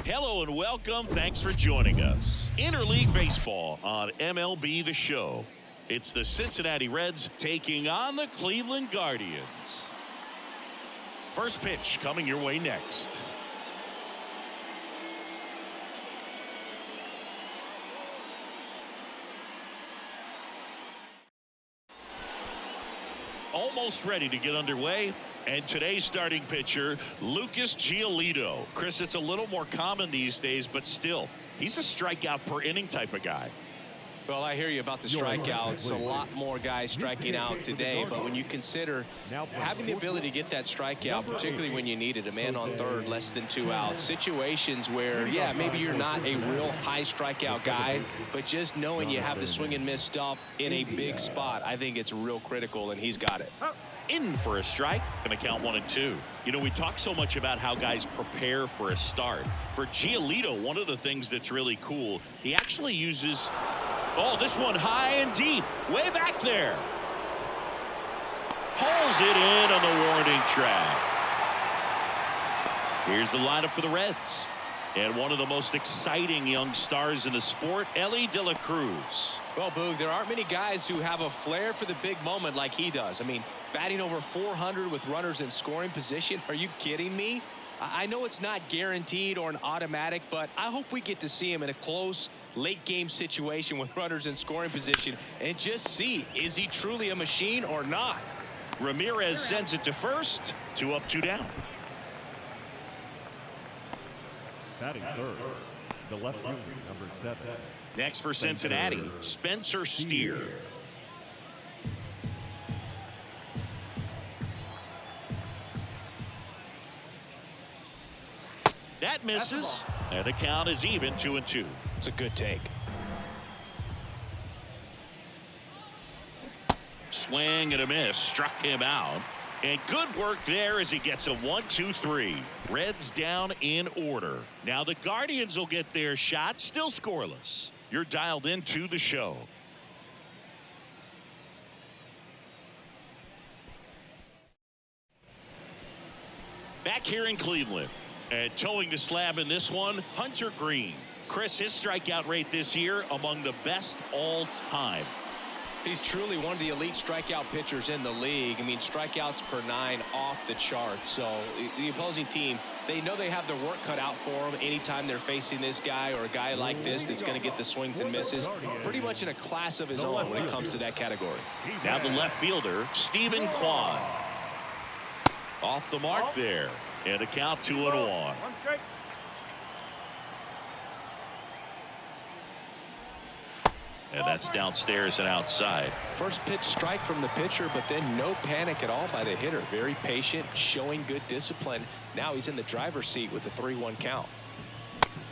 Hello and welcome. Thanks for joining us. Interleague Baseball on MLB The Show. It's the Cincinnati Reds taking on the Cleveland Guardians. First pitch coming your way next. Almost ready to get underway. And today's starting pitcher, Lucas Giolito. Chris, it's a little more common these days, but still, he's a strikeout per inning type of guy. Well, I hear you about the strikeouts. A lot more guys striking out today, but when you consider having the ability to get that strikeout, particularly when you need it, a man on third, less than 2 outs, situations where, yeah, maybe you're not a real high strikeout guy, but just knowing you have the swing and miss stuff in a big spot, I think it's real critical, and he's got it. In for a strike, gonna count 1 and 2. You know, we talk so much about how guys prepare for a start. For Giolito, one of the things that's really cool, he actually uses, oh, this one high and deep, way back there. Hauls it in on the warning track. Here's the lineup for the Reds. And one of the most exciting young stars in the sport, Elly De La Cruz. Well, Boog, there aren't many guys who have a flair for the big moment like he does. I mean, batting over 400 with runners in scoring position. Are you kidding me? I know it's not guaranteed or an automatic, but I hope we get to see him in a close late game situation with runners in scoring position and just see, is he truly a machine or not? Ramirez sends it to first. 2 up, 2 down. Batting third, the left fielder, number 7. Next for Cincinnati, Spencer Steer. That misses, and the count is even, 2 and 2. It's a good take. Swing and a miss, struck him out. And good work there as he gets a 1-2-3. Reds down in order. Now the Guardians will get their shot, still scoreless. You're dialed into the show. Back here in Cleveland. And towing the slab in this one, Hunter Green. Chris, his strikeout rate this year among the best all time. He's truly one of the elite strikeout pitchers in the league. I mean, strikeouts per 9 off the chart. So the opposing team, they know they have their work cut out for them anytime they're facing this guy or a guy like this that's going to get the swings and misses. Pretty much in a class of his own when it comes to that category. Now the left fielder, Stephen Kwan. Off the mark there. And a count 2-1. And that's downstairs and outside. First pitch strike from the pitcher, but then no panic at all by the hitter. Very patient, showing good discipline. Now he's in the driver's seat with a 3-1 count.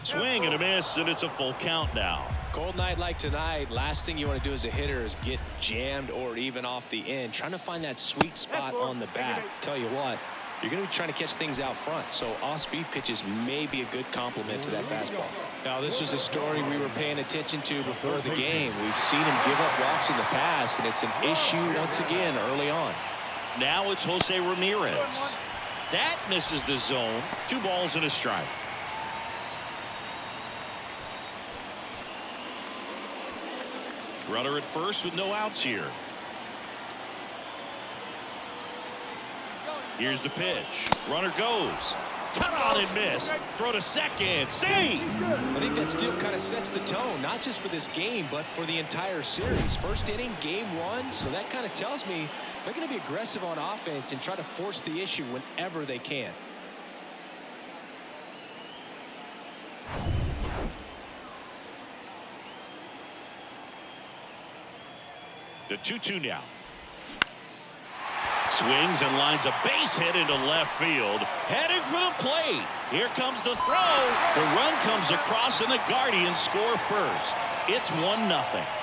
Swing and a miss, and it's a full count now. Cold night like tonight, last thing you want to do as a hitter is get jammed or even off the end. Trying to find that sweet spot on the bat. Tell you what, you're going to be trying to catch things out front, so off-speed pitches may be a good complement to that fastball. Now, this was a story we were paying attention to before the game. We've seen him give up walks in the past, and it's an issue once again early on. Now it's Jose Ramirez. That misses the zone. 2 balls and a strike. Runner at first with no outs here. Here's the pitch. Runner goes. Cut on and miss. Throw to second. Save! I think that still kind of sets the tone, not just for this game, but for the entire series. First inning, game 1, so that kind of tells me they're going to be aggressive on offense and try to force the issue whenever they can. The 2-2 now. Swings and lines a base hit into left field. Headed for the plate. Here comes the throw. The run comes across and the Guardians score first. It's 1-0.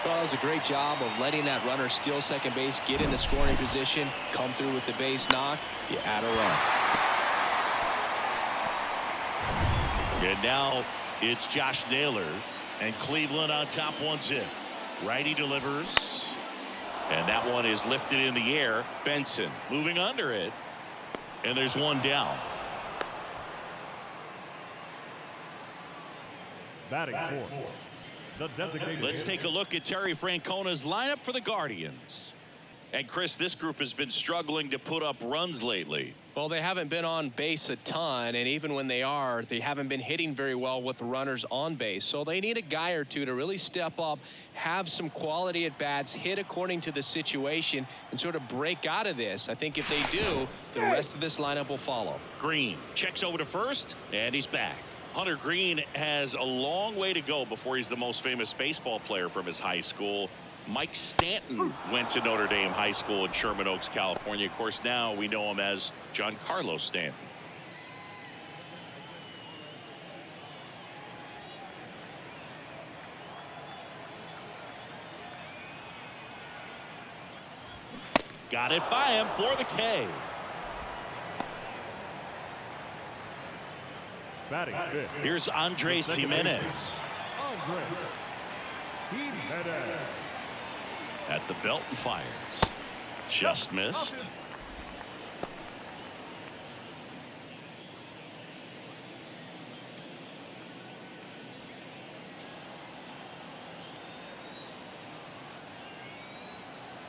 Well, it was a great job of letting that runner steal second base, get in the scoring position, come through with the base knock. You add a run. And now it's Josh Naylor and Cleveland on top 1-0. Righty delivers. And that one is lifted in the air. Benson moving under it. And there's one down. Batting fourth, the designated Let's hitter. take a look at Terry Francona's lineup for the Guardians. And Chris, this group has been struggling to put up runs lately. Well, they haven't been on base a ton, and even when they are, they haven't been hitting very well with runners on base. So they need a guy or two to really step up, have some quality at bats, hit according to the situation, and sort of break out of this. I think if they do, the rest of this lineup will follow. Green checks over to first, and he's back. Hunter Green has a long way to go before he's the most famous baseball player from his high school. Mike Stanton went to Notre Dame High School in Sherman Oaks, California. Of course, now we know him as Giancarlo Stanton. Got it by him for the K. Batting fifth, Here's Andres the designated Jimenez. Andres Jimenez. At the belt and fires. Just missed.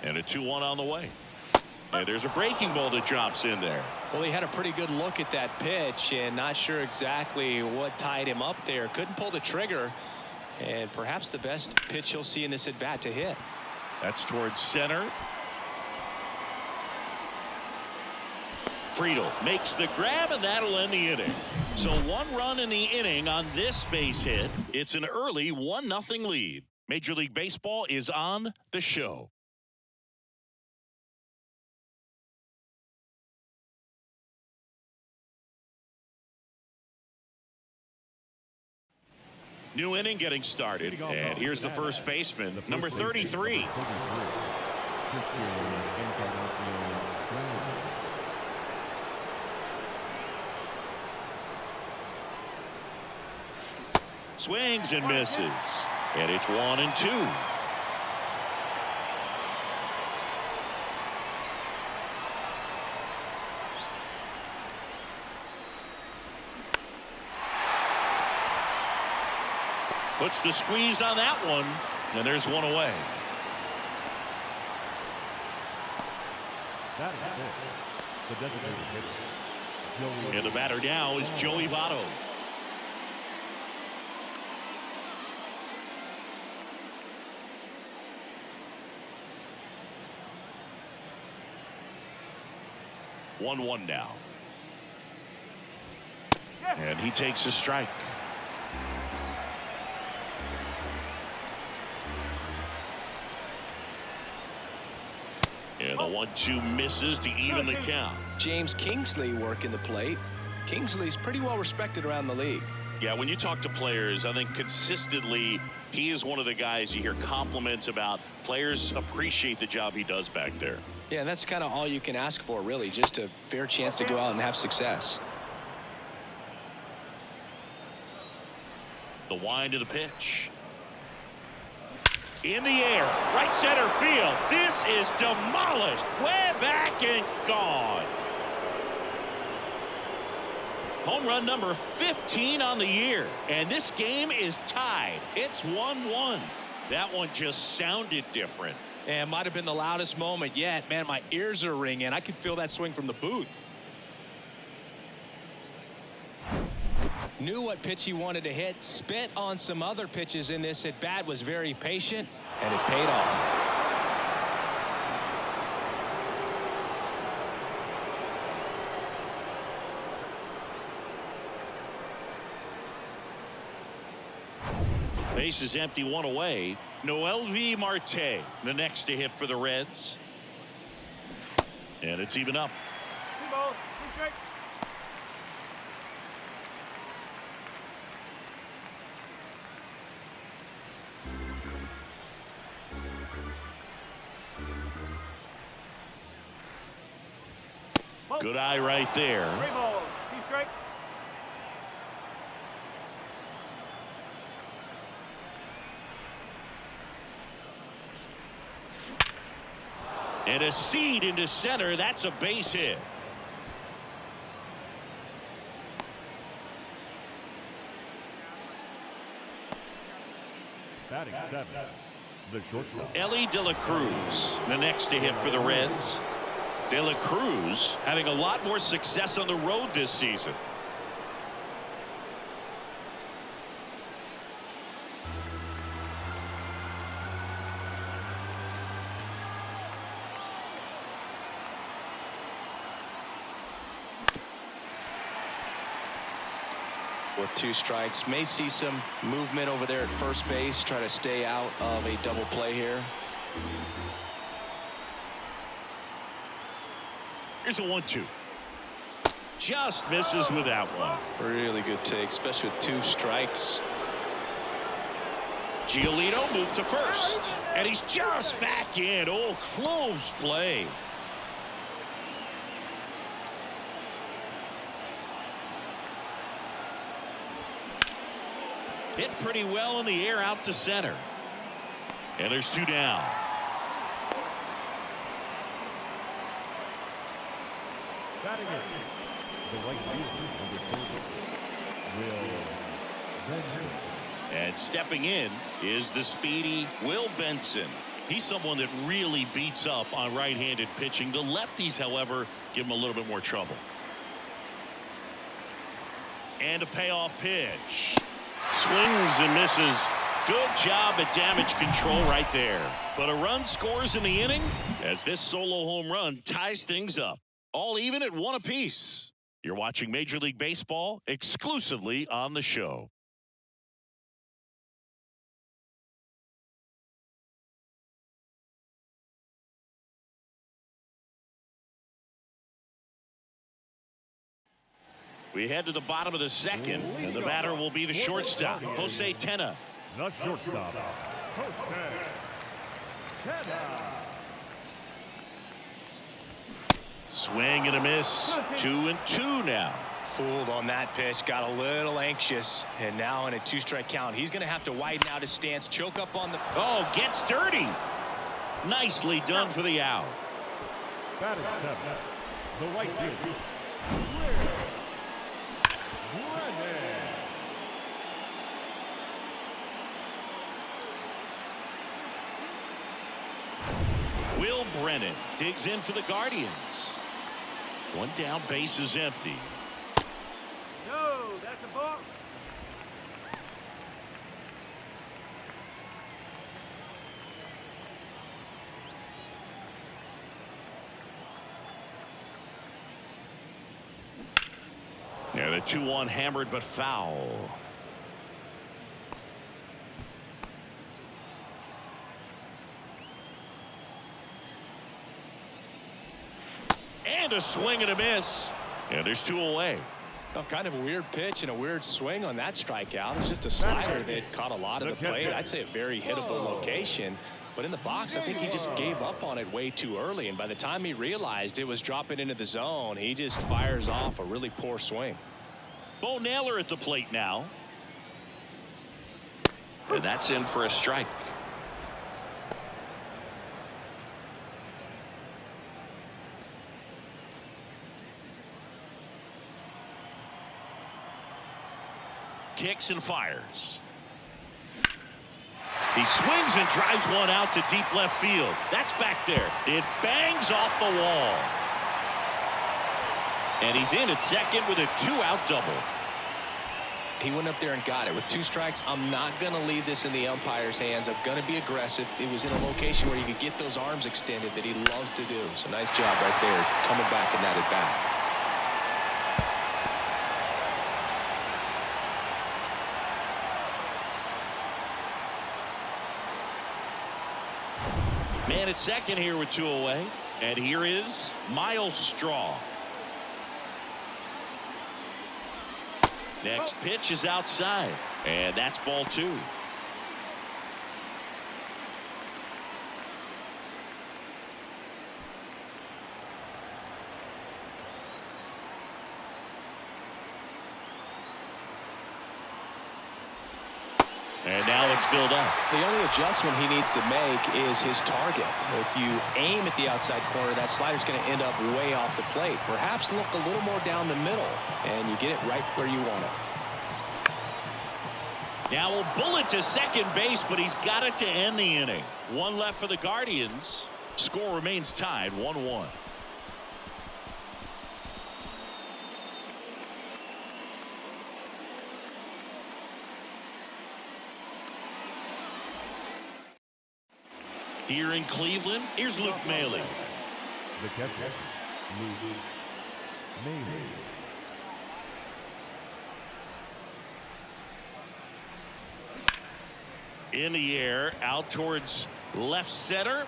And a 2-1 on the way. And there's a breaking ball that drops in there. Well, he had a pretty good look at that pitch and not sure exactly what tied him up there. Couldn't pull the trigger, and perhaps the best pitch you'll see in this at bat to hit. That's towards center. Friedel makes the grab, and that'll end the inning. So 1 run in the inning on this base hit. It's an early 1-0 lead. Major League Baseball is on the show. New inning getting started, and here's the first baseman, number 33. Swings and misses, and it's 1-2. Puts the squeeze on that one, and there's one away. Batting fifth, the designated hitter. And the batter now is Joey Votto. One now. And he takes a strike. And the 1-2 misses to even the count. James Kingsley working the plate. Kingsley's pretty well respected around the league. Yeah, when you talk to players, I think consistently he is one of the guys you hear compliments about. Players appreciate the job he does back there. Yeah, and that's kind of all you can ask for, really, just a fair chance to go out and have success. The wind of the pitch. In the air, right center field. This is demolished. Way back and gone. Home run number 15 on the year. And this game is tied. It's 1-1. That one just sounded different. And might have been the loudest moment yet. Man, my ears are ringing. I could feel that swing from the booth. Knew what pitch he wanted to hit. Spit on some other pitches in this at bat. Was very patient, and it paid off. Base is empty, one away. Noelvi Marte, the next to hit for the Reds. And it's even up. Good eye right there. And a seed into center. That's a base hit. Batting 7, the shortstop. Ellie De La Cruz, the next to hit for the Reds. De La Cruz having a lot more success on the road this season. With 2 strikes, may see some movement over there at first base, try to stay out of a double play here. Here's a 1-2. Just misses with that one. Really good take, especially with 2 strikes. Giolito moved to first, and he's just back in. Oh, close play. Hit pretty well in the air out to center. And there's 2 down. Batting in, the right fielder, Will Benson. And stepping in is the speedy Will Benson. He's someone that really beats up on right-handed pitching. The lefties, however, give him a little bit more trouble. And a payoff pitch. Swings and misses. Good job at damage control right there. But a run scores in the inning as this solo home run ties things up. All even at 1 apiece. You're watching Major League Baseball exclusively on the show. We head to the bottom of the 2nd, and the batter will be the shortstop, Jose Tena. The shortstop, Jose Tena. Swing and a miss. 2-2 now. Fooled on that pitch, got a little anxious, and now in a 2-strike count, he's going to have to widen out his stance, choke up on the... Oh, gets dirty. Nicely done for the out. Batting 7, the right fielder, Will Brennan digs in for the Guardians. 1 down, base is empty. No, that's a ball. Yeah, the 2-1 hammered but foul. And a swing and a miss. Yeah, there's 2 away. Oh, kind of a weird pitch and a weird swing on that strikeout. It's just a slider that caught a lot of the plate. I'd say a very hittable location. But in the box, I think he just gave up on it way too early. And by the time he realized it was dropping into the zone, he just fires off a really poor swing. Bo Naylor at the plate now. And that's in for a strike. Kicks and fires. He swings and drives one out to deep left field. That's back there. It bangs off the wall. And he's in at second with a 2-out double. He went up there and got it. With 2 strikes, I'm not going to leave this in the umpire's hands. I'm going to be aggressive. It was in a location where you could get those arms extended that he loves to do. So nice job right there, coming back in that at bat. Man at second here with 2 away. And here is Miles Straw. Next pitch is outside. And that's ball 2. And now it's filled up. The only adjustment he needs to make is his target. If you aim at the outside corner, that slider's going to end up way off the plate. Perhaps look a little more down the middle, and you get it right where you want it. Now a bullet to second base, but he's got it to end the inning. One left for the Guardians. Score remains tied 1-1. Here in Cleveland, here's Luke Maile. The catcher, Luke Maile. In the air, out towards left center.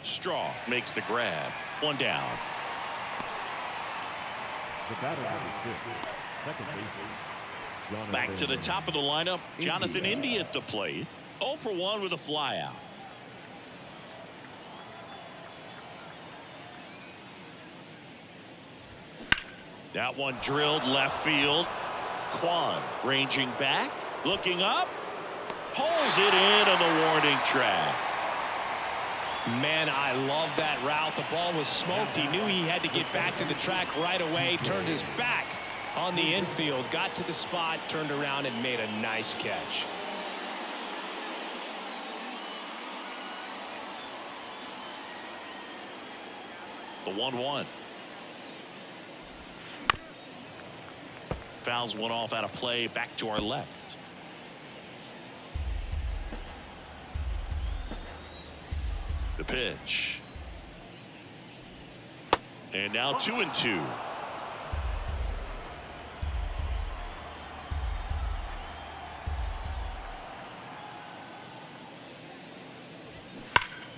Straw makes the grab. One down. The batter #6, second baseman. Back to the top of the lineup, Jonathan India at the plate. 0 for 1 with a flyout. That one drilled left field. Kwan ranging back, looking up, pulls it in on the warning track. Man, I love that route. The ball was smoked. He knew he had to get back to the track right away. Turned his back on the infield, got to the spot, turned around and made a nice catch. The 1-1. Fouls one off out of play, back to our left. The pitch. And now 2-2.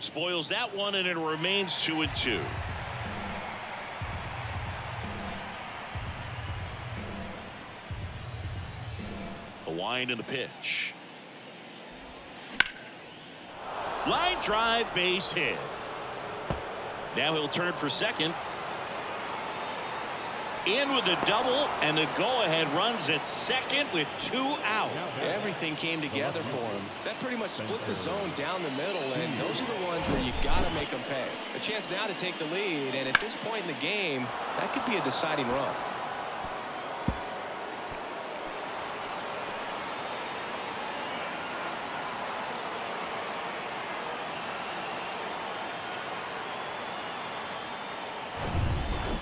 Spoils that one, and it remains 2-2. The wind and the pitch. Line drive, base hit. Now he'll turn for second. In with the double, and the go-ahead runs at second with 2 out. Everything came together for him. That pretty much split the zone down the middle, and those are the ones where you got to make them pay. A chance now to take the lead, and at this point in the game, that could be a deciding run.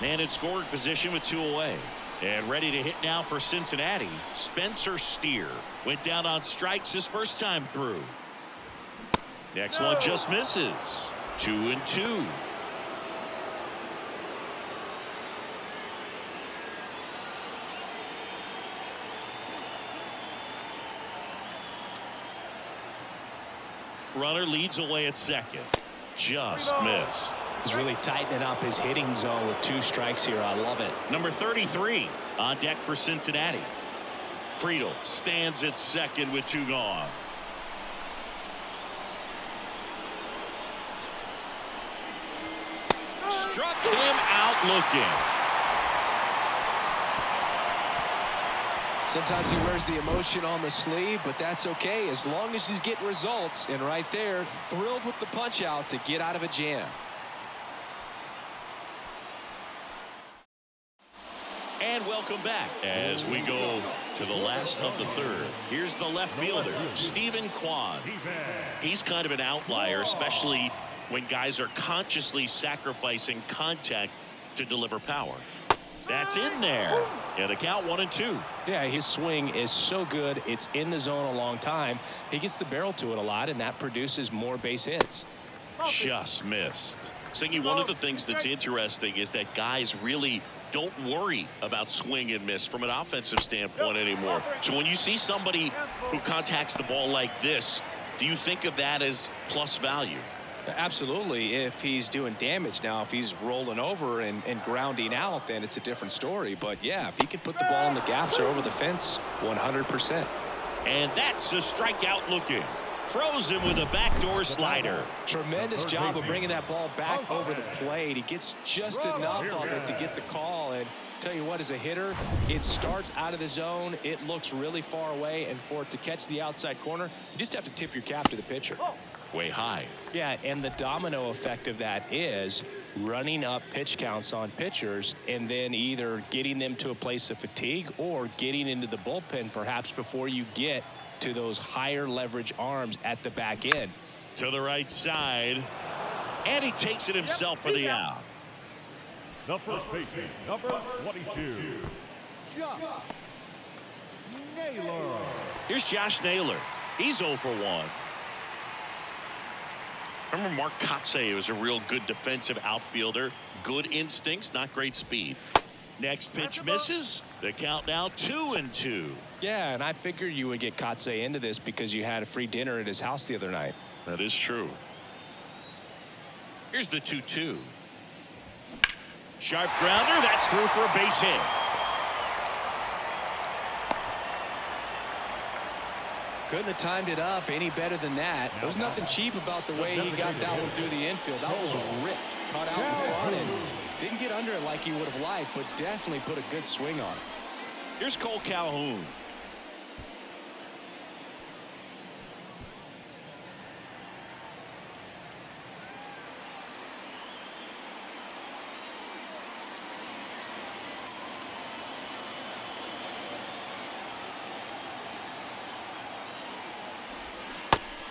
Man in scoring position with 2 away. And ready to hit now for Cincinnati. Spencer Steer went down on strikes his first time through. Next one just misses. 2-2. Runner leads away at second. Just missed. He's really tightening up his hitting zone with 2 strikes here. I love it. Number 33 on deck for Cincinnati. Friedel stands at second with 2 gone. Struck him out looking. Sometimes he wears the emotion on the sleeve, but that's okay as long as he's getting results. And right there, thrilled with the punch out to get out of a jam. And welcome back as we go to the last of the third. Here's the left fielder, Stephen Kwan. He's kind of an outlier, especially when guys are consciously sacrificing contact to deliver power. That's in there. Yeah, the count 1-2. Yeah, his swing is so good. It's in the zone a long time. He gets the barrel to it a lot, and that produces more base hits. Just missed. Singy, one of the things that's interesting is that guys really don't worry about swing and miss from an offensive standpoint anymore. So when you see somebody who contacts the ball like this, do you think of that as plus value? Absolutely. If he's doing damage now, if he's rolling over and grounding out, then it's a different story. But yeah, if he can put the ball in the gaps or over the fence, 100%. And that's a strikeout looking. Frozen with a backdoor slider. Tremendous job of bringing that ball back over the plate. He gets just enough of it to get the call. And tell you what, as a hitter, it starts out of the zone. It looks really far away. And for it to catch the outside corner, you just have to tip your cap to the pitcher. Way high. Yeah, and the domino effect of that is running up pitch counts on pitchers and then either getting them to a place of fatigue or getting into the bullpen perhaps before you get to those higher leverage arms at the back end. To the right side, and he takes it himself for the out. The first baseman, number 22, Josh Naylor. Here's Josh Naylor. He's 0 for 1. Remember Mark Kotsay was a real good defensive outfielder. Good instincts, not great speed. Next pitch misses. The count now 2-2. Yeah, and I figured you would get Kotsay into this because you had a free dinner at his house the other night. That is true. Here's the 2-2. Sharp grounder. That's through for a base hit. Couldn't have timed it up any better than that. There's nothing cheap about the way he got that one through the infield. That was ripped. Caught out in front and didn't get under it like he would have liked, but definitely put a good swing on it. Here's Cole Calhoun.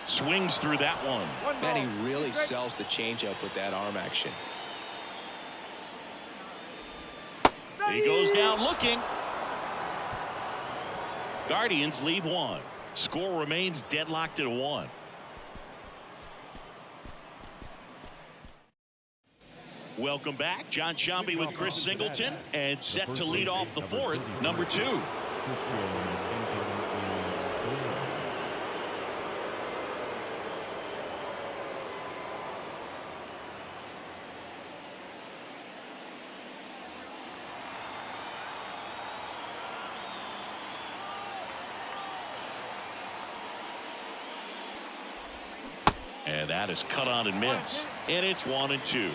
Swings through that one. Man, he really sells the changeup with that arm action. He goes down looking. Guardians lead 1. Score remains deadlocked at 1. Welcome back. John Sciambi with Chris Singleton, and set to lead off the 4th, number 2. And that is cut on and missed. And it's 1-2.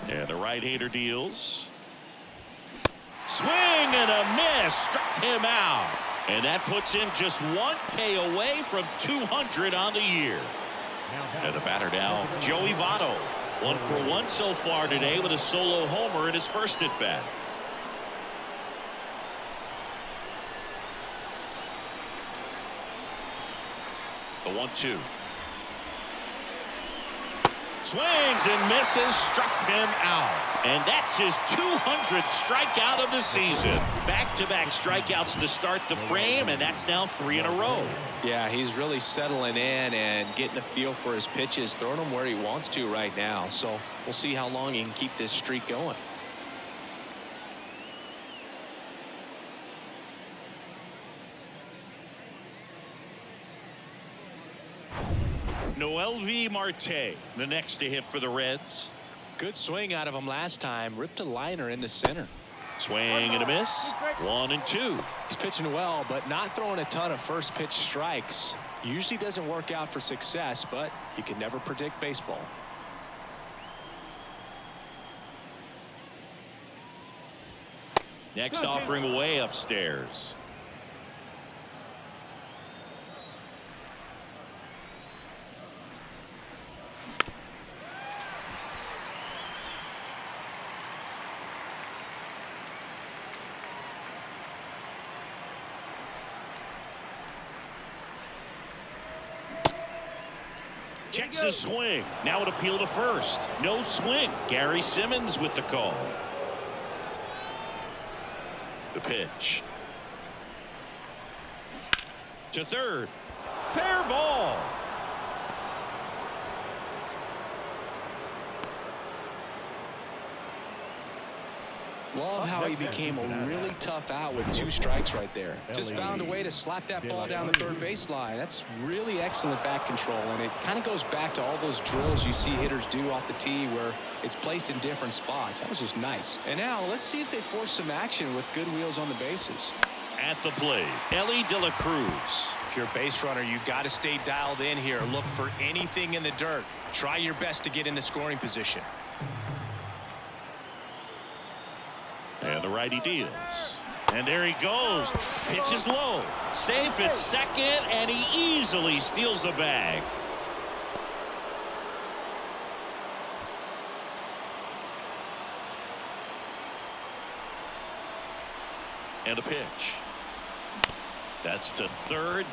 And the right-hander deals. Swing and a miss. Struck him out. And that puts him just 1 K away from 200 on the year. And the batter now, Joey Votto. 1 for 1 so far today with a solo homer in his first at bat. The 1-2. Swings and misses, struck him out. And that's his 200th strikeout of the season. Back-to-back strikeouts to start the frame, and that's now 3 in a row. Yeah, he's really settling in and getting a feel for his pitches, throwing them where he wants to right now. So we'll see how long he can keep this streak going. Noelvi Marte, the next to hit for the Reds. Good swing out of him last time. Ripped a liner into center. Swing and a miss. 1-2. He's pitching well, but not throwing a ton of first pitch strikes. Usually doesn't work out for success, but you can never predict baseball. Next offering away upstairs. Checks his swing. Now an appeal to first. No swing. Gary Simmons with the call. The pitch. To third. Fair ball. Love how he became a really tough out with 2 strikes right there. Just found a way to slap that ball down the third baseline. That's really excellent back control, and it kind of goes back to all those drills you see hitters do off the tee where it's placed in different spots. That was just nice. And now let's see if they force some action with good wheels on the bases. At the plate, Ellie De La Cruz. If you're a base runner, you've got to stay dialed in here. Look for anything in the dirt. Try your best to get into scoring position. And the righty deals. And there he goes. Pitches low. Safe at second, and he easily steals the bag. And a pitch. That's to third.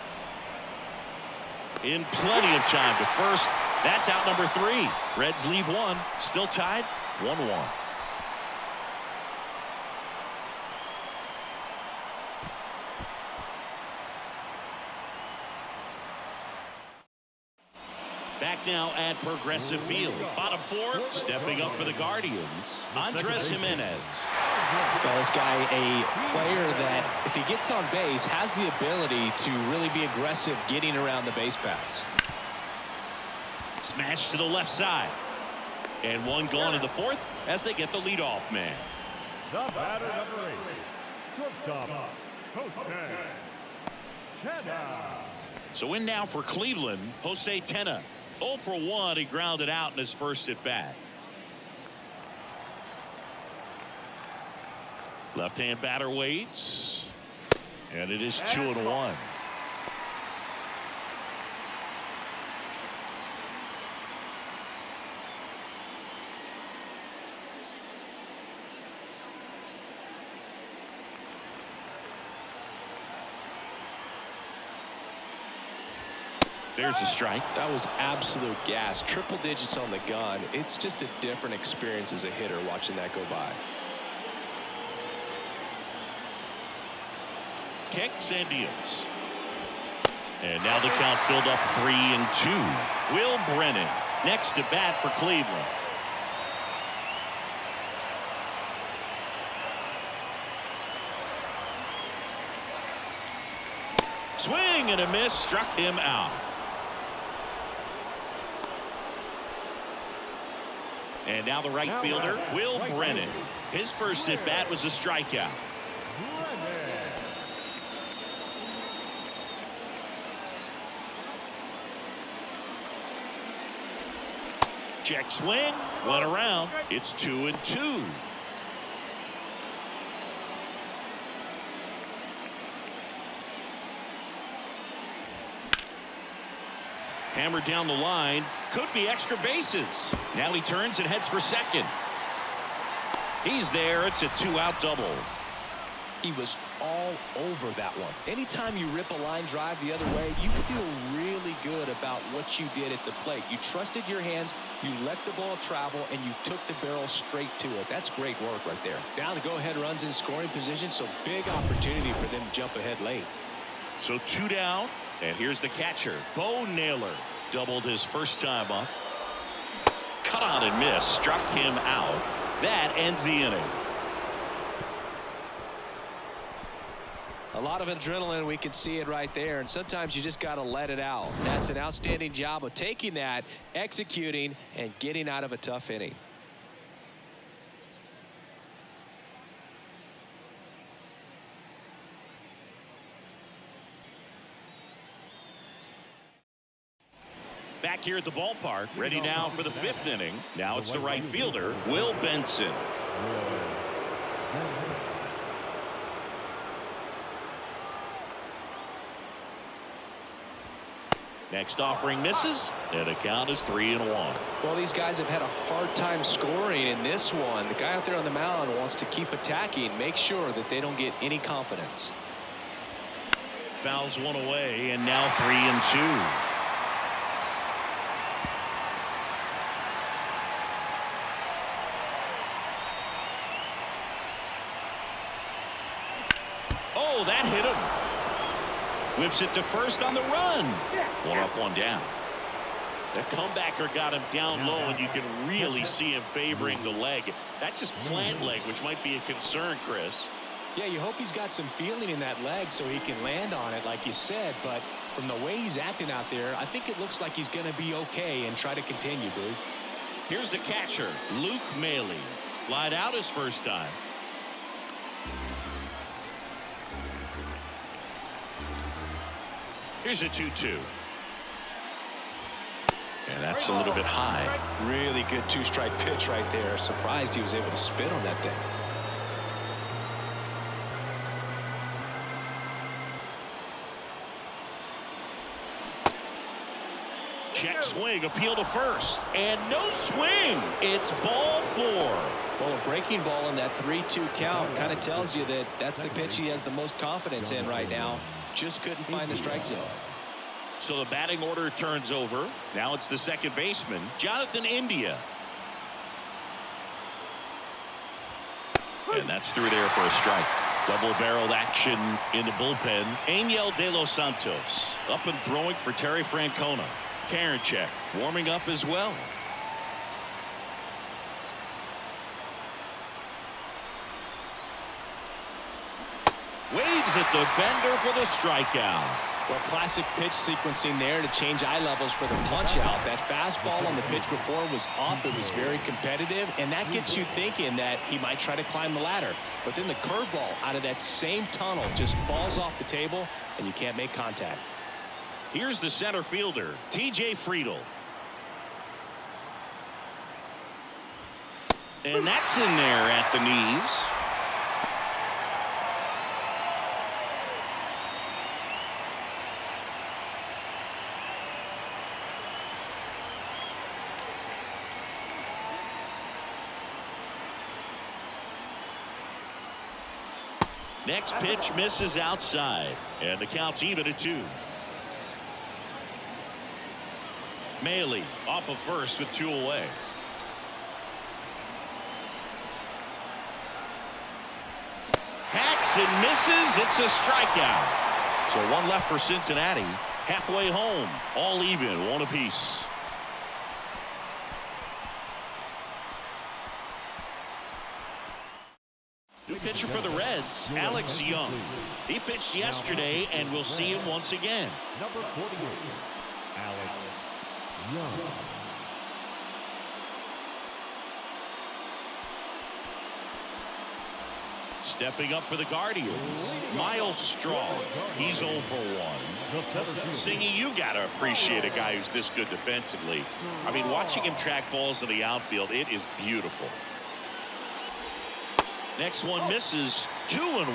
In plenty of time to first. That's out number 3. Reds leave one. Still tied 1-1. Back now at Progressive Field. Bottom 4, stepping up for the Guardians, Andres Jimenez. Well, this guy, a player that, if he gets on base, has the ability to really be aggressive getting around the base paths. Smash to the left side. And one gone in the 4th as they get the leadoff man. The batter, number 8. Shortstop, Jose Tenna. So in now for Cleveland, Jose Tenna. 0 for 1. He grounded out in his first at bat. Left-hand batter waits. And it is 2-1. There's a strike. That was absolute gas. Triple digits on the gun. It's just a different experience as a hitter watching that go by. Kicks and deals. And now the count filled up 3-2. Will Brennan next to bat for Cleveland. Swing and a miss, struck him out. And now the right fielder, Will Brennan. His first at bat was a strikeout. Check swing, went around. It's 2-2. Hammered down the line. Could be extra bases. Now he turns and heads for second. He's there. It's a 2-out double. He was all over that one. Anytime you rip a line drive the other way, you feel really good about what you did at the plate. You trusted your hands, you let the ball travel, and you took the barrel straight to it. That's great work right there. Now the go-ahead runs in scoring position, so big opportunity for them to jump ahead late. So 2 down, and here's the catcher, Bo Naylor. Doubled his first time up. Cut on and miss, struck him out. That ends the inning. A lot of adrenaline, we can see it right there, and sometimes you just got to let it out. That's an outstanding job of taking that, executing, and getting out of a tough inning. Back here at the ballpark, ready now for the 5th inning. Now it's the right fielder, Will Benson. Next offering misses, and the count is 3-1. Well, these guys have had a hard time scoring in this one. The guy out there on the mound wants to keep attacking, make sure that they don't get any confidence. Fouls one away, and now 3-2. Oh, that hit him. Whips it to first on the run. 1 up, 1 down. The comebacker got him down low, and you can really see him favoring the leg. That's his plant leg, which might be a concern, Chris. Yeah, you hope he's got some feeling in that leg so he can land on it, like you said. But from the way he's acting out there, I think it looks like he's going to be okay and try to continue, Boo. Here's the catcher, Luke Maley. Lied out his first time. Here's a 2-2. And that's a little bit high. Really good 2-strike pitch right there. Surprised he was able to spin on that thing. Check swing, appeal to first, and no swing. It's ball 4. Well, a breaking ball in that 3-2 count kind of tells you that that's the pitch he has the most confidence in right now. Just couldn't find the strike zone. So the batting order turns over. Now it's the second baseman, Jonathan India. And that's through there for a strike. Double-barreled action in the bullpen. Angel De Los Santos up and throwing for Terry Francona. Karinchak warming up as well. Waves at the bender for the strikeout. Well, classic pitch sequencing there to change eye levels for the punch out. That fastball on the pitch before was up. It was very competitive, and that gets you thinking that he might try to climb the ladder. But then the curveball out of that same tunnel just falls off the table, and you can't make contact. Here's the center fielder, TJ Friedl. And that's in there at the knees. Next pitch misses outside, and the count's even at 2. Maile off of first with 2 away. Hacks and misses. It's a strikeout. So 1 left for Cincinnati. Halfway home, all even, 1 apiece. New pitcher for the Reds, Alex Young. He pitched yesterday, and we'll see him once again. Number 48, Alex Young. Stepping up for the Guardians, Miles Strong. He's 0 for 1. Singy, you got to appreciate a guy who's this good defensively. I mean, watching him track balls in the outfield, it is beautiful. Next one misses. 2-1.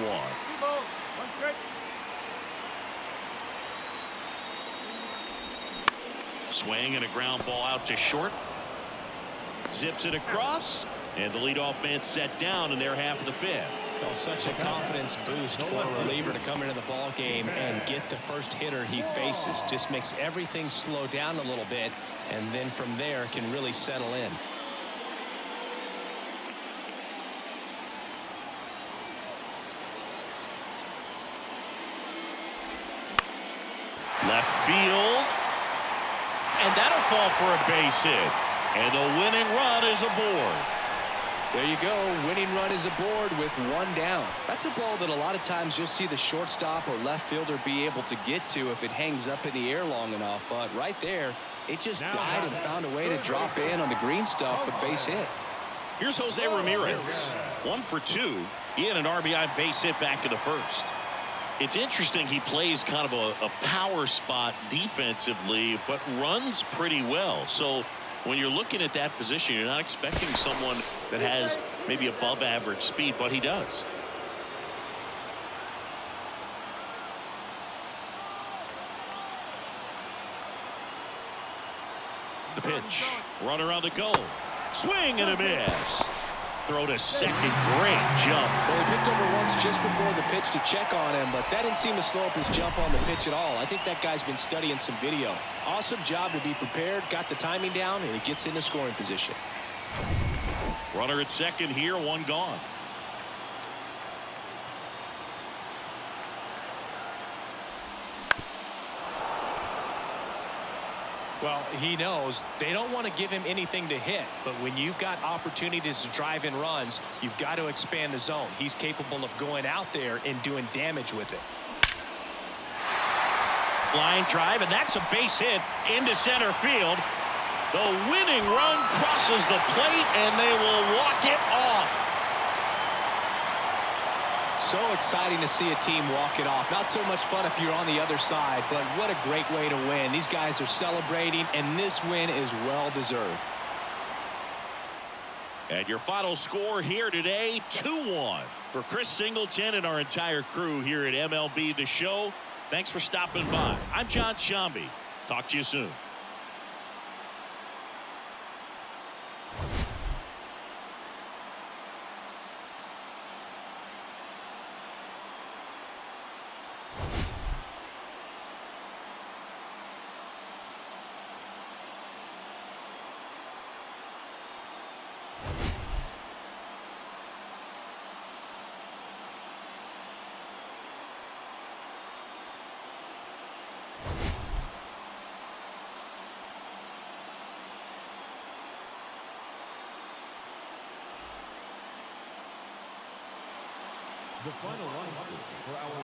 Swing and a ground ball out to short. Zips it across, and the leadoff man set down in their half of the 5th. Well, such a confidence boost for a reliever to come into the ball game and get the first hitter he faces. Just makes everything slow down a little bit, and then from there can really settle in. Left field, and that'll fall for a base hit, and the winning run is aboard. There you go. Winning run is aboard with 1 down. That's a ball that a lot of times you'll see the shortstop or left fielder be able to get to if it hangs up in the air long enough. But right there, it just died and found a way to drop in on the green stuff for base hit. Here's Jose Ramirez. 1 for 2. He had an RBI base hit back in the 1st. It's interesting he plays kind of a power spot defensively, but runs pretty well. So when you're looking at that position, you're not expecting someone that has maybe above average speed, but he does. The pitch. Runner on the go. Swing and a miss. Throw to second. Great jump. Well, he picked over once just before the pitch to check on him, but that didn't seem to slow up his jump on the pitch at all. I think that guy's been studying some video. Awesome job to be prepared, got the timing down, and he gets into scoring position. Runner at second here, 1 gone. Well, he knows they don't want to give him anything to hit, but when you've got opportunities to drive in runs, you've got to expand the zone. He's capable of going out there and doing damage with it. Line drive, and that's a base hit into center field. The winning run crosses the plate, and they will walk it off. So exciting to see a team walk it off. Not so much fun if you're on the other side, but what a great way to win. These guys are celebrating, and this win is well deserved. And your final score here today, 2-1. For Chris Singleton and our entire crew here at MLB The Show, thanks for stopping by. I'm John Shambi. Talk to you soon. The final line for our